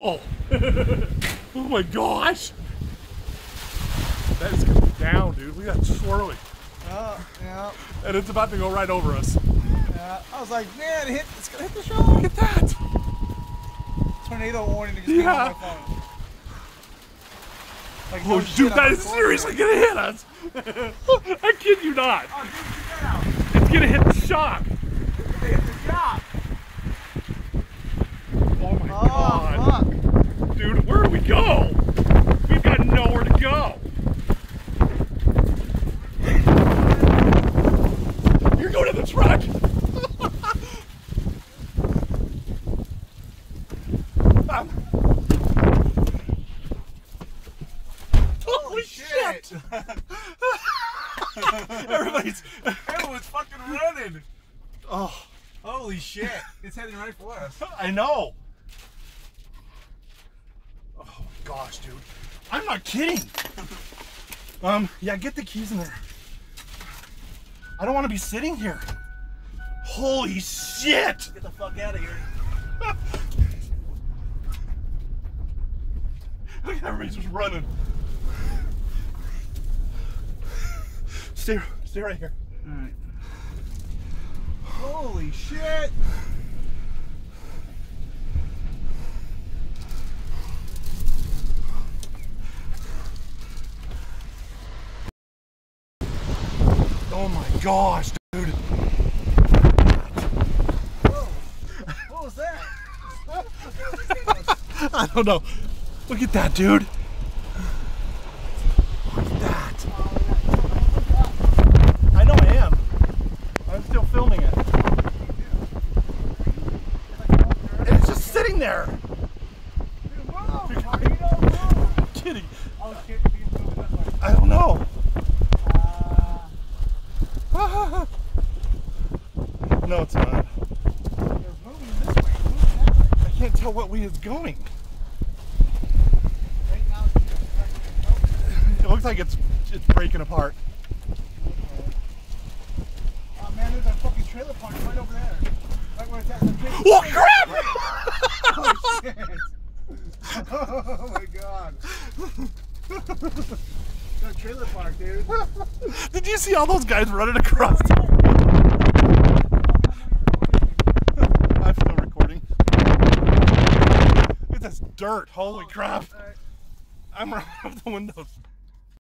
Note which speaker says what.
Speaker 1: Oh, oh my gosh. That is coming down, dude. We got swirly.
Speaker 2: Oh, yeah.
Speaker 1: And it's about to go right over us.
Speaker 2: Yeah. I was like, man, it's gonna hit the show.
Speaker 1: Look at that.
Speaker 2: Tornado warning to just came on my phone. Like,
Speaker 1: Oh,
Speaker 2: no
Speaker 1: dude, that is seriously gonna hit us. I kid you not.
Speaker 2: Oh, dude, check that out.
Speaker 1: It's gonna hit the shock.
Speaker 2: It's gonna hit the shop.
Speaker 1: Oh my god.
Speaker 2: Fuck.
Speaker 1: Dude, where do we go? We've got nowhere to go. You're going to the truck. Holy shit. Everyone's fucking running. Oh.
Speaker 2: Holy shit. It's heading right for us.
Speaker 1: I know. Oh my gosh, dude. I'm not kidding. Yeah, get the keys in there. I don't want to be sitting here. Holy shit.
Speaker 2: Get the fuck out of here.
Speaker 1: Look at everybody's just running. Stay right here.
Speaker 2: All right. Holy shit.
Speaker 1: Oh my gosh, dude.
Speaker 2: Whoa. What was that?
Speaker 1: I don't know. Look at that, dude. Look at that. I know I am. I'm still filming it. And it's just sitting there. I'm kidding. I don't know. No, it's not. I can't tell what way it's going. It looks like it's breaking apart.
Speaker 2: Oh man, there's a fucking trailer park right over there. Right where it's at.
Speaker 1: Oh crap!
Speaker 2: Oh shit! Oh my god! That trailer park, dude.
Speaker 1: Did you see all those guys running across? I'm still recording. Look at this dirt. Holy crap. I'm running out the windows.